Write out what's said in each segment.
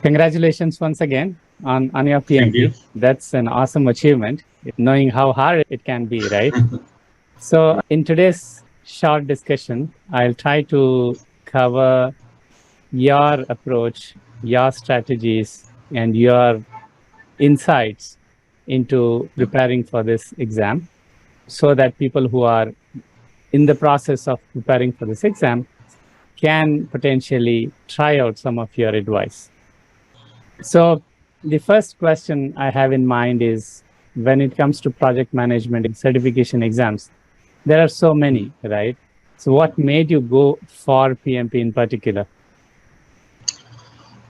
Congratulations once again on your Thank you. PMP. That's an awesome achievement, knowing how hard it can be, right? So in today's short discussion, I'll try to cover your approach, your strategies, and your insights into preparing for this exam so that people who are in the process of preparing for this exam can potentially try out some of your advice. So the first question I have in mind is when it comes to project management and certification exams, there are so many, right? So what made you go for PMP in particular?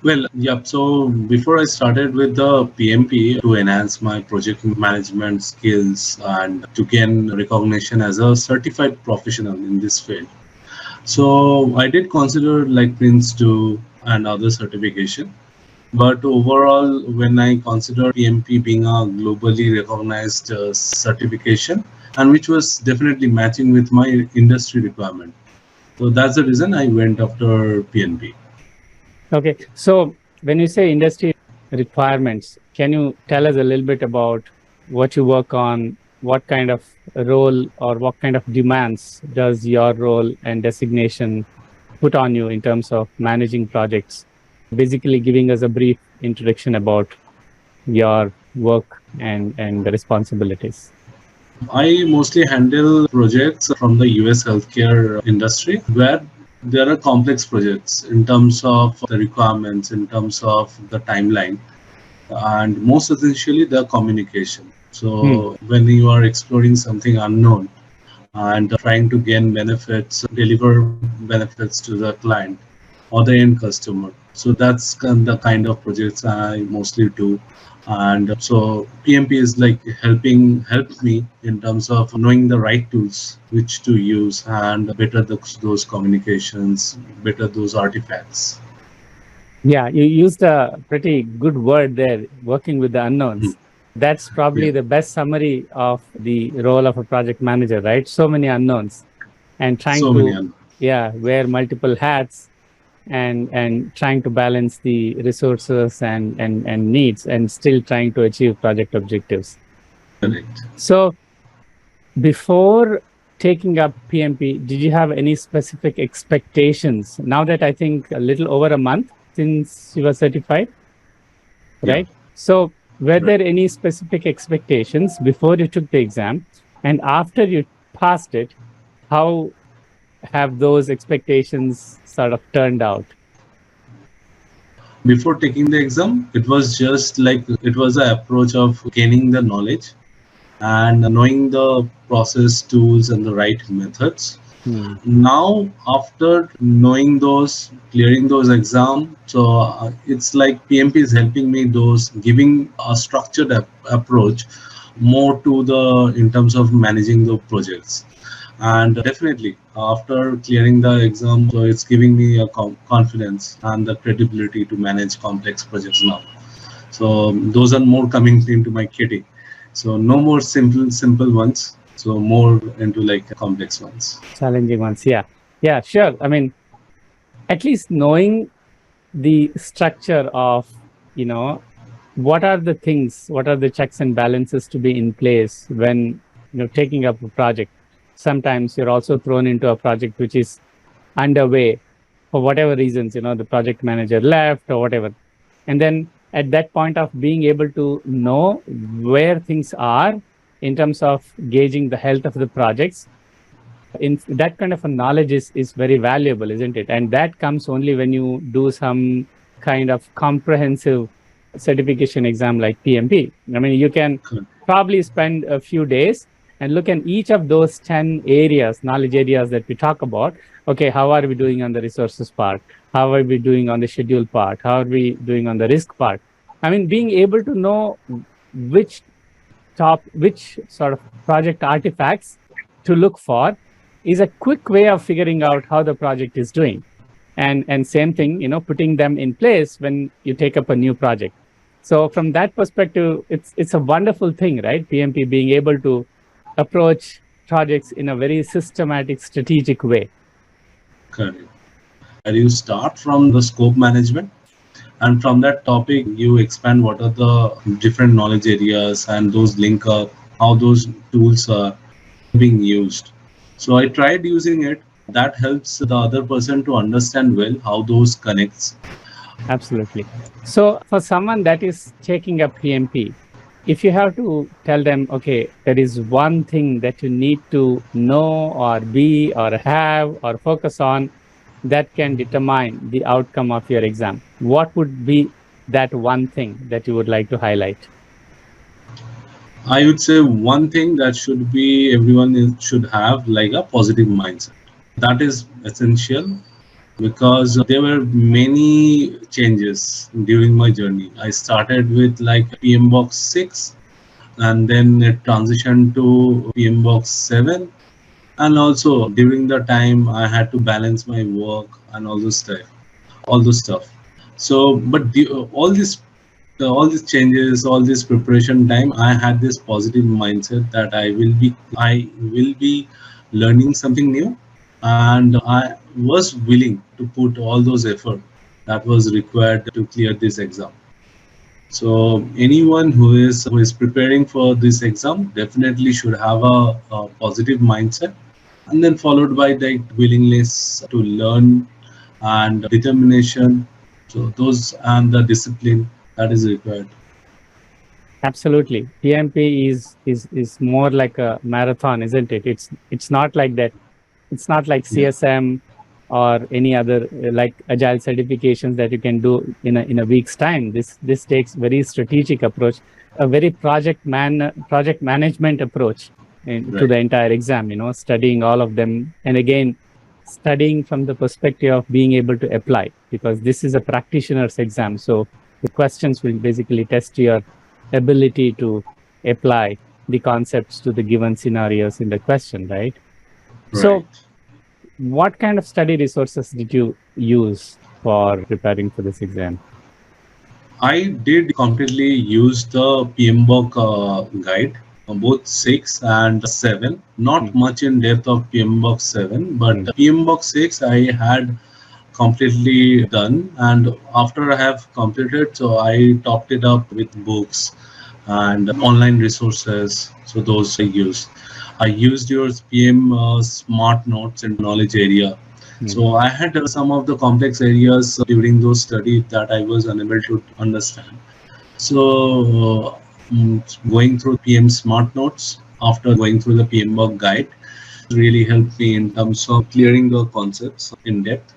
Well, yeah. So before I started with the PMP to enhance my project management skills and to gain recognition as a certified professional in this field. So I did consider like Prince 2 and other certification. But overall, when I consider PMP being a globally recognized certification, and which was definitely matching with my industry requirement. So that's the reason I went after PNP. Okay, so when you say industry requirements, can you tell us a little bit about what you work on, what kind of role or what kind of demands does your role and designation put on you in terms of managing projects? Basically giving us a brief introduction about your work and the responsibilities. I mostly handle projects from the US healthcare industry where there are complex projects in terms of the requirements, in terms of the timeline, and most essentially the communication. So when you are exploring something unknown and trying to gain benefits, deliver benefits to the client or the end customer. So that's the kind of projects I mostly do. And so PMP is like help me in terms of knowing the right tools which to use and better those communications, better those artifacts. Yeah, you used a pretty good word there, working with the unknowns. That's probably the best summary of the role of a project manager, right? So many unknowns and trying to wear multiple hats and trying to balance the resources and needs and still trying to achieve project objectives. Correct. So before taking up PMP, did you have any specific expectations? Now that I think a little over a month since you were certified, right? So were there any specific expectations before you took the exam? And after you passed it, how have those expectations sort of turned out? Before taking the exam, it was just like it was an approach of gaining the knowledge and knowing the process tools and the right methods. Now, after knowing those, clearing those exams, so it's like PMP is helping me those giving a structured approach more to the in terms of managing the projects. And definitely after clearing the exam, so it's giving me a confidence and the credibility to manage complex projects now. So those are more coming into my kitty. So no more simple ones. So more into like complex ones. Challenging ones. Yeah. Yeah, sure. I mean, at least knowing the structure of, what are the things, what are the checks and balances to be in place when, taking up a project. Sometimes you're also thrown into a project which is underway for whatever reasons, the project manager left or whatever. And then at that point of being able to know where things are in terms of gauging the health of the projects, in that kind of a knowledge is very valuable, isn't it? And that comes only when you do some kind of comprehensive certification exam like PMP. I mean, you can probably spend a few days and look at each of those 10 areas, knowledge areas that we talk about. Okay, how are we doing on the resources part? How are we doing on the schedule part? How are we doing on the risk part? I mean, being able to know which sort of project artifacts to look for is a quick way of figuring out how the project is doing. And same thing, putting them in place when you take up a new project. So from that perspective, it's a wonderful thing, right? PMP being able to approach projects in a very systematic, strategic way. Correct. And you start from the scope management and from that topic you expand what are the different knowledge areas and those link up, how those tools are being used. So I tried using it. That helps the other person to understand well how those connects. Absolutely. So for someone that is taking up PMP, if you have to tell them, okay, there is one thing that you need to know or be or have or focus on that can determine the outcome of your exam, what would be that one thing that you would like to highlight? I would say one thing that should be should have like a positive mindset. That is essential because there were many changes during my journey. I started with like PM Box 6 and then it transitioned to PM Box 7. And also during the time I had to balance my work and all those stuff. So, but all these changes, all this preparation time, I had this positive mindset that I will be learning something new, and I was willing to put all those effort that was required to clear this exam. So anyone who is preparing for this exam definitely should have a positive mindset, and then followed by the willingness to learn and determination. So those and the discipline that is required. Absolutely. PMP is more like a marathon, isn't it? It's not like that. It's not like Yeah, CSM or any other like agile certifications that you can do in a week's time. This takes very strategic approach, a very project management approach to right, the entire exam. Studying all of them, and again studying from the perspective of being able to apply, because this is a practitioner's exam. So the questions will basically test your ability to apply the concepts to the given scenarios in the question, right? right. So what kind of study resources did you use for preparing for this exam? I did completely use the PMBOK guide, both 6 and 7. Not Hmm. much in depth of PMBOK 7, Hmm. but PMBOK 6 I had completely done. And after I have completed, so I topped it up with books and online resources. So those I used. I used your PM smart notes and knowledge area. Hmm. So I had some of the complex areas during those studies that I was unable to understand. So going through PM smart notes after going through the PM work guide really helped me in terms of clearing the concepts in depth.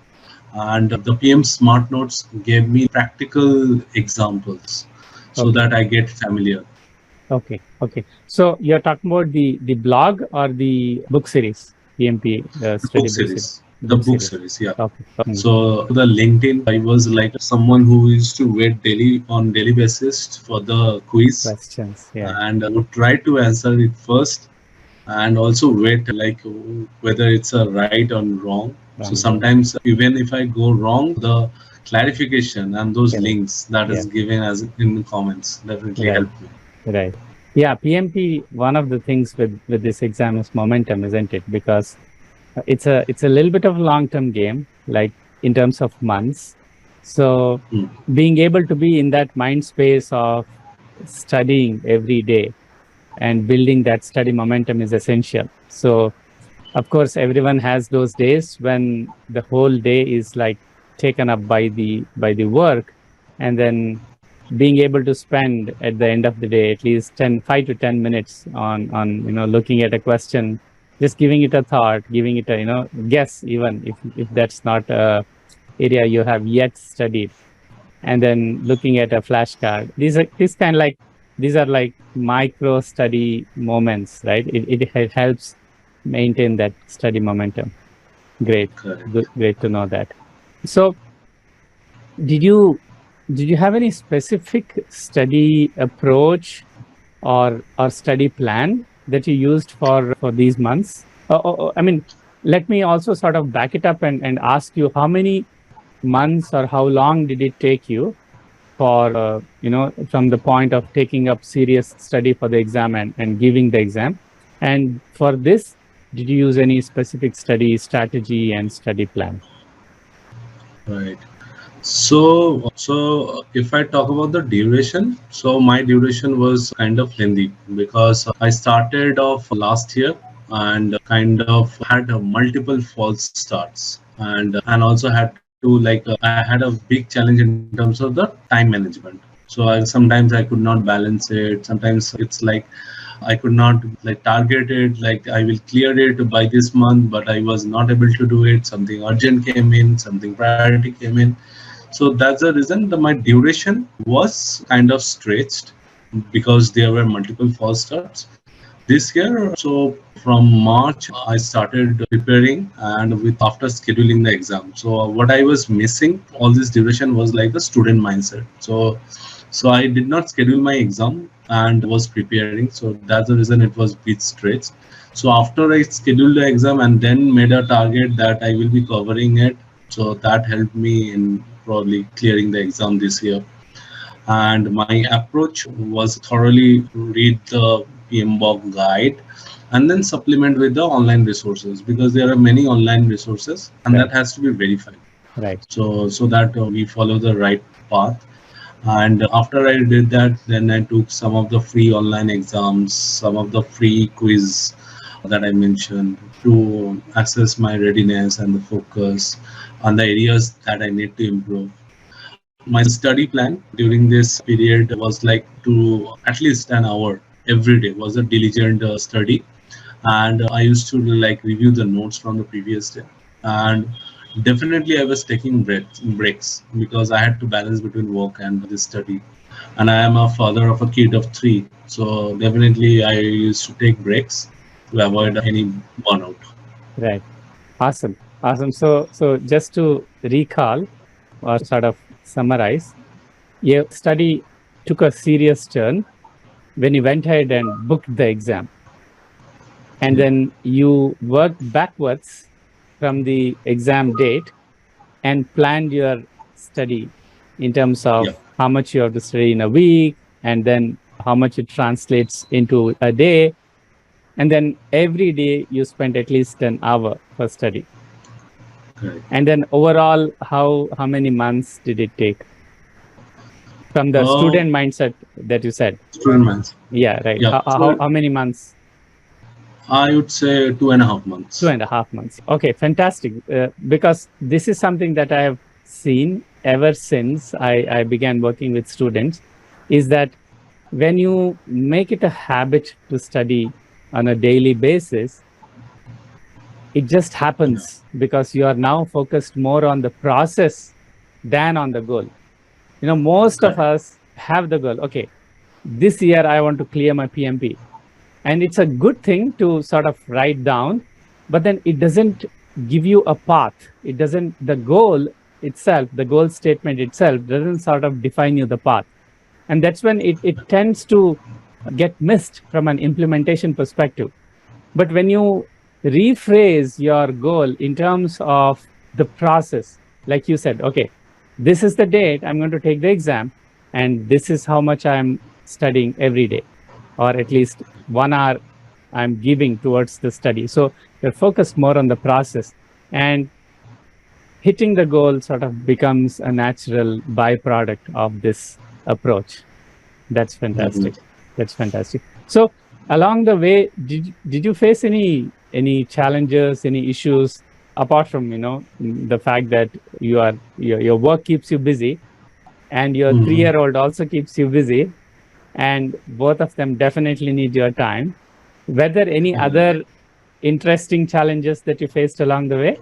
And the PM smart notes gave me practical examples so Okay. that I get familiar. Okay. Okay. So you're talking about the blog or the book series, PMP study book series? The Book book series. series, yeah. Okay. Hmm. So the LinkedIn, I was like someone who used to wait daily basis for the quiz, Questions. Yeah. and I would try to answer it first, and also wait like whether it's a right or wrong. So Wrong. Yeah. sometimes even if I go wrong, the clarification and those Correct. links that Yeah. is given as in the comments definitely Right. help me. Right. Yeah. PMP. One of the things with this exam is momentum, isn't it? Because it's a little bit of a long-term game, like in terms of months. So Hmm. being able to be in that mind space of studying every day and building that study momentum is essential. So of course, everyone has those days when the whole day is like taken up by the work, and then being able to spend at the end of the day at least 5 to 10 minutes on looking at a question, just giving it a thought, giving it a guess, even if that's not a area you have yet studied, and then looking at a flashcard. These are like micro study moments, right? It helps maintain that study momentum. Great. Correct. Good, great to know that. So did you did you have any specific study approach or study plan that you used for these months? I mean, let me also sort of back it up and ask you, how many months or how long did it take you for from the point of taking up serious study for the exam and giving the exam? And for this, did you use any specific study strategy and study plan? Right. So if I talk about the duration, so my duration was kind of lengthy because I started off last year and kind of had multiple false starts and also had to I had a big challenge in terms of the time management. So sometimes I could not balance it. Sometimes it's like I could not target it, like I will clear it by this month, but I was not able to do it. Something urgent came in, something priority came in. So that's the reason my duration was kind of stretched because there were multiple false starts. This year, so from March, I started preparing and with after scheduling the exam. So what I was missing all this duration was like the student mindset. So I did not schedule my exam and was preparing. So that's the reason it was bit stretched. So after I scheduled the exam and then made a target that I will be covering it, so that helped me in probably clearing the exam this year. And my approach was thoroughly read the PMBOK guide and then supplement with the online resources because there are many online resources and Right. that has to be verified. Right. So that we follow the right path. And after I did that, then I took some of the free online exams, some of the free quiz that I mentioned to assess my readiness and the focus on the areas that I need to improve. My study plan during this period was like to at least an hour every day was a diligent study, and I used to review the notes from the previous day. And definitely I was taking breaks because I had to balance between work and the study. And I am a father of a kid of 3, so definitely I used to take breaks to avoid any burnout. Right. Awesome. Awesome. So just to recall or sort of summarize, your study took a serious turn when you went ahead and booked the exam. And Yeah. then you worked backwards from the exam date and planned your study in terms of Yeah. how much you have to study in a week and then how much it translates into a day. And then every day you spend at least an hour for study. Correct. And then overall, how many months did it take from the Uh, student mindset that you said? Student minds. Yeah, right. Yeah. So How many months? I would say 2.5 months. 2.5 months. Okay, fantastic. Because this is something that I have seen ever since I began working with students, is that when you make it a habit to study on a daily basis, it just Yeah. happens because you are now focused more on the process than on the goal. You know, most of Correct. us have the goal. Okay, this year I want to clear my PMP. And it's a good thing to sort of write down, but then it doesn't give you a path. It doesn't, the goal itself, the goal statement itself doesn't sort of define you the path. And that's when it tends to get missed from an implementation perspective. But when you rephrase your goal in terms of the process, like you said, okay, this is the date I'm going to take the exam, and this is how much I'm studying every day, or at least 1 hour I'm giving towards the study. So you're focused more on the process, and hitting the goal sort of becomes a natural byproduct of this approach. That's fantastic. Definitely. That's fantastic. So along the way, did you face any challenges, any issues apart from the fact that your work keeps you busy and your Hmm. 3-year-old also keeps you busy, and both of them definitely need your time. Were there any other interesting challenges that you faced along the way?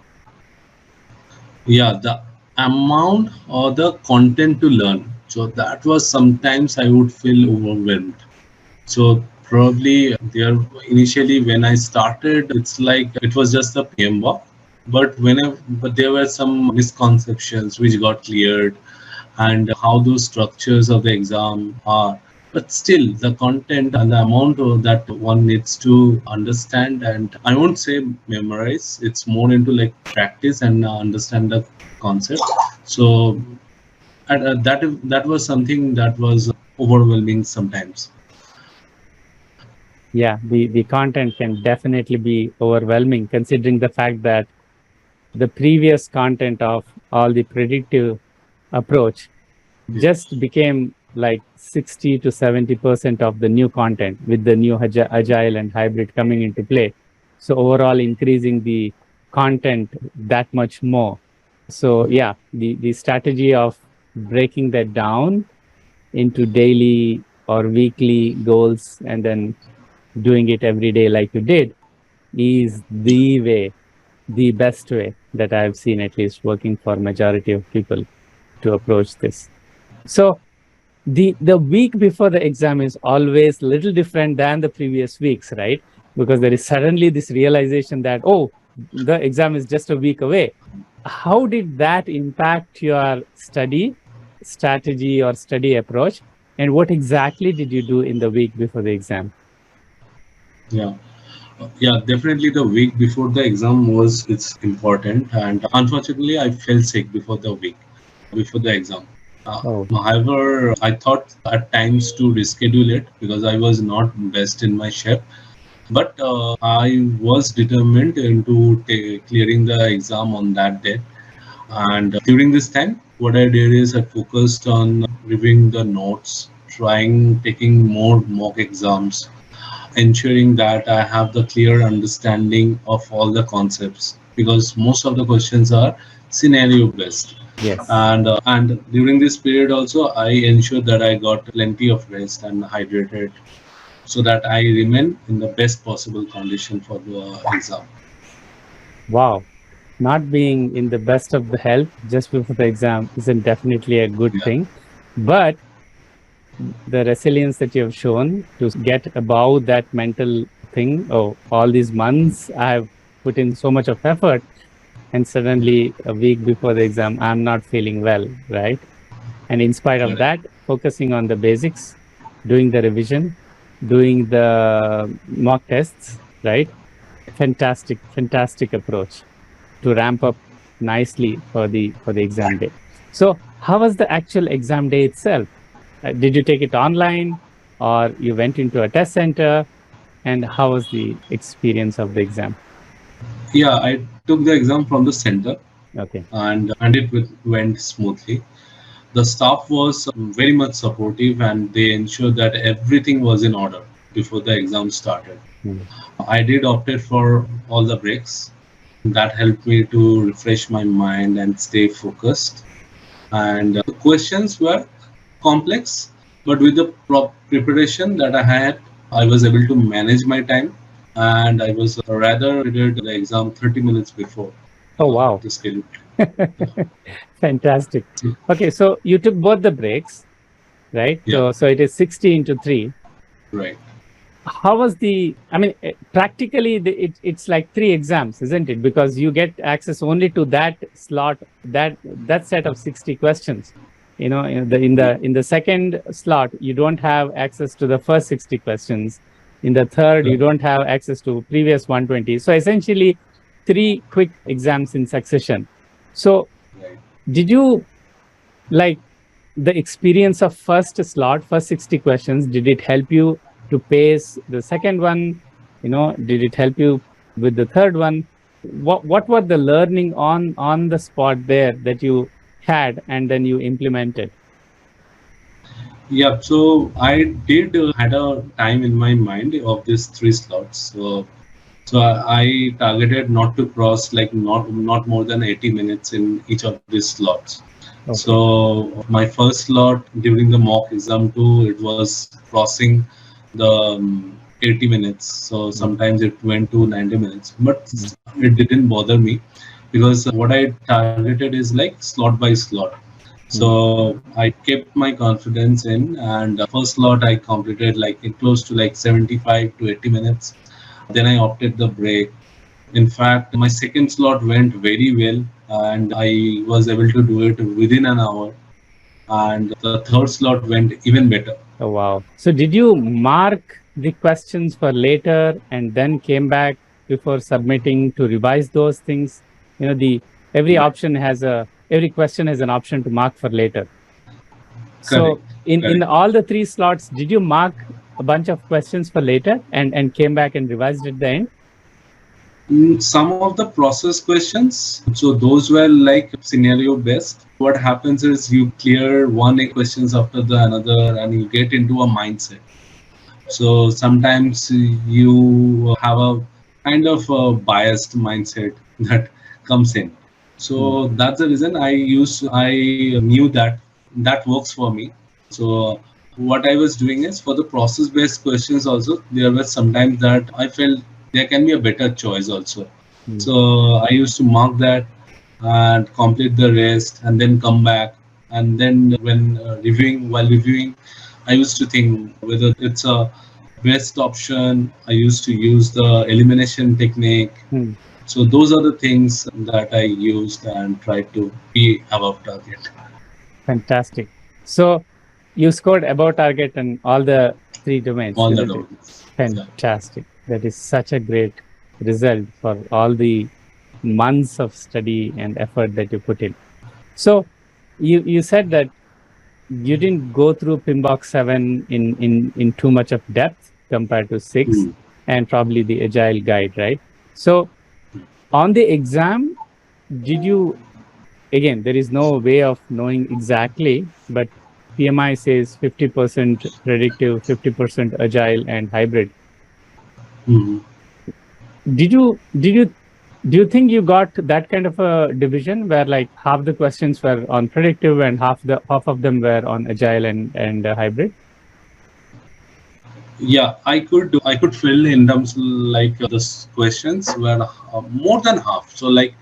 Yeah, the amount or the content to learn. So that was sometimes I would feel overwhelmed. So probably there initially when I started, it's like it was just a PMBOK, but there were some misconceptions which got cleared and how those structures of the exam are. But still, the content and the amount that one needs to understand, and I won't say memorize, it's more into like practice and understand the concept. So that was something that was overwhelming sometimes. Yeah, the content can definitely be overwhelming considering the fact that the previous content of all the predictive approach just became like 60 to 70% of the new content with the new agile and hybrid coming into play. So overall increasing the content that much more. So yeah, the strategy of breaking that down into daily or weekly goals and then doing it every day like you did is the way, the best way that I've seen, at least working for majority of people to approach this. So the week before the exam is always a little different than the previous weeks, right? Because there is suddenly this realization that, oh, the exam is just a week away. How did that impact your study strategy or study approach? And what exactly did you do in the week before the exam? Yeah. Yeah, definitely the week before the exam was it's important, and unfortunately I fell sick before the week before the exam. Oh, However, I thought at times to reschedule it because I was not best in my shape. But I was determined into clearing the exam on that day. And during this time, what I did is I focused on reviewing the notes, trying taking more mock exams, ensuring that I have the clear understanding of all the concepts because most of the questions are scenario based. yes. And during this period also, I ensured that I got plenty of rest and hydrated so that I remain in the best possible condition for the exam. Wow. Not being in the best of the health just before the exam isn't definitely a good Yeah, thing. But the resilience that you have shown to get above that mental thing, oh, all these months I have put in so much of effort, and suddenly a week before the exam, I'm not feeling well, right? And in spite of correct. that, focusing on the basics, doing the revision, doing the mock tests, right? Fantastic, fantastic approach to ramp up nicely for the exam day. So, how was the actual exam day itself? Did you take it online or you went into a test center? And how was the experience of the exam? Yeah, I took the exam from the center Okay. and went smoothly. The staff was very much supportive and they ensured that everything was in order before the exam started. Mm. I did opted for all the breaks. That helped me to refresh my mind and stay focused. And the questions were complex, but with the preparation that I had, I was able to manage my time and I was rather did the exam 30 minutes before Oh, wow. the schedule. Fantastic. Okay, so you took both the breaks, right? Yeah, So it is 60 into 3. right. How was I mean, practically it's like 3 exams, isn't it? Because you get access only to that slot, that set of 60 questions. In the second slot, you don't have access to the first 60 questions. In the third, you Correct. don't have access to previous 120. So essentially, 3 quick exams in succession. So Right. did you like the experience of first slot, first 60 questions, did it help you to pace the second one? Did it help you with the third one? What were the learning on the spot there that you had and then you implemented? Yeah, so I did had a time in my mind of these three slots. So I targeted not to cross like not more than 80 minutes in each of these slots. Okay. So my first slot during the mock exam too, it was crossing the 80 minutes. So Mm, sometimes it went to 90 minutes, but mm, it didn't bother me because what I targeted is like slot by slot. mm. So I kept my confidence in, and first slot I completed like in close to like 75 to 80 minutes. Then I opted the break. In fact, my second slot went very well, and I was able to do it within an hour. And the third slot went even better. Oh, wow. So did you mark the questions for later and then came back before submitting to revise those things? The every Right. option has every question has an option to mark for later. Correct. So in Correct. all the 3 slots, did you mark a bunch of questions for later and came back and revised at the end? Some of the process questions, so those were like scenario based. What happens is you clear one questions after the another and you get into a mindset. So sometimes you have a kind of a biased mindset that comes in. So that's the reason I knew that that works for me. So what I was doing is for the process based questions also, there were sometimes that I felt there can be a better choice also. So I used to mark that and complete the rest and then come back. And then when while reviewing, I used to think whether it's a best option. I used to use the elimination technique. So those are the things that I used and tried to be above target. Fantastic. So you scored above target in all the three domains, All the isn't it? domains. Fantastic. That is such a great result for all the months of study and effort that you put in. So you said that you didn't go through PMBOK 7 in too much of depth compared to 6 and probably the agile guide, right? So on the exam, did you, again, there is no way of knowing exactly, but PMI says 50% predictive, 50% agile and hybrid. Do you think you got that kind of a division where like half the questions were on predictive and half of them were on agile and hybrid? Yeah, I could fill in terms like the questions were more than half. So like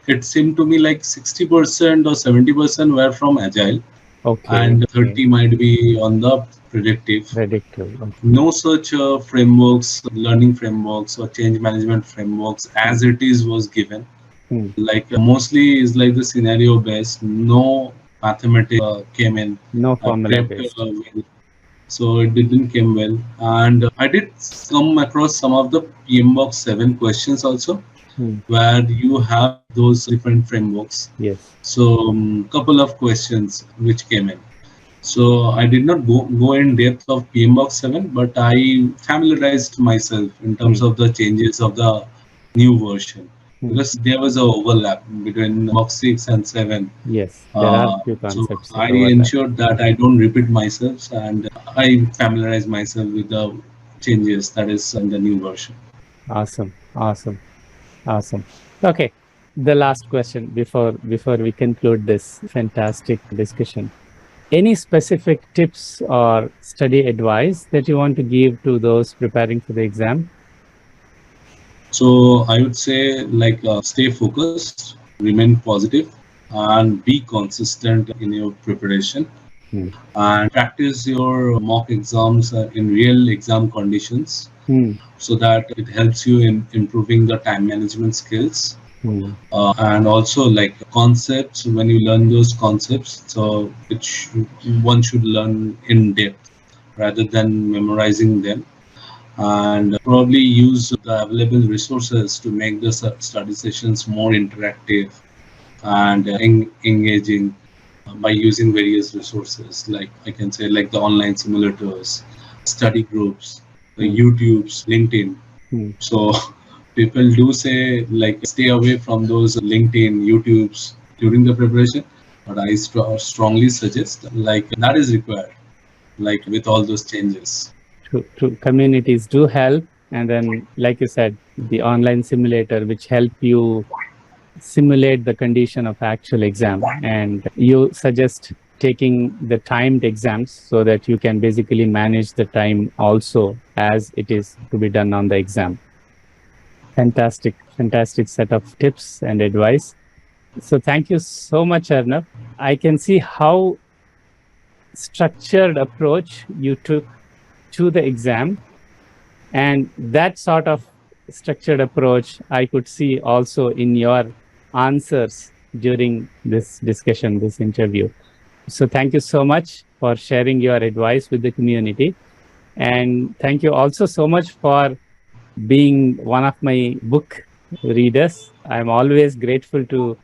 it seemed to me like 60% or 70% were from agile, and 30 might be on the predictive. Predictive. Okay. No such frameworks, learning frameworks or change management frameworks as it is was given. Like mostly is like the scenario based. No mathematics came in. No I formula prepped based. well, so it didn't came well. And I did come across some of the PMBOK 7 questions also, where you have those different frameworks. Yes. So couple of questions which came in. So I did not go in depth of PMBOK 7, but I familiarized myself in terms of the changes of the new version, because there was an overlap between PMBOK 6 and 7. Yes, there are few So concepts I of overlap. ensured that I don't repeat myself and I familiarize myself with the changes that is in the new version. Awesome, awesome, awesome. Okay, the last question before we conclude this fantastic discussion. Any specific tips or study advice that you want to give to those preparing for the exam? So I would say like stay focused, remain positive, and be consistent in your preparation. And practice your mock exams in real exam conditions, so that it helps you in improving the time management skills. And also like concepts, when you learn those concepts, so one should learn in depth rather than memorizing them, and probably use the available resources to make the study sessions more interactive and engaging by using various resources, like I can say like the online simulators, study groups, the YouTubes, LinkedIn. So people do say like stay away from those LinkedIn, YouTubes during the preparation, but I strongly suggest like that is required, like with all those changes. True. Communities do help, and then like you said, the online simulator which help you simulate the condition of actual exam, and you suggest taking the timed exams so that you can basically manage the time also as it is to be done on the exam. Fantastic set of tips and advice. So thank you so much, Arnab. I can see how structured approach you took to the exam, and that sort of structured approach I could see also in your answers during this discussion, this interview. So thank you so much for sharing your advice with the community. And thank you also so much for being one of my book readers. I'm always grateful to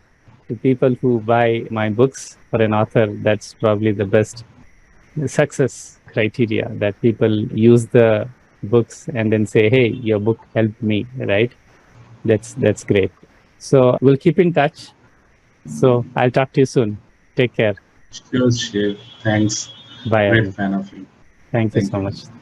people who buy my books. For an author, that's probably the best success criteria, that people use the books and then say, hey, your book helped me, right? That's great. So we'll keep in touch. So I'll talk to you soon. Take care. Sure, sure. Thanks. Bye, Great Arnab. fan of you. Thank you Thank so you. much.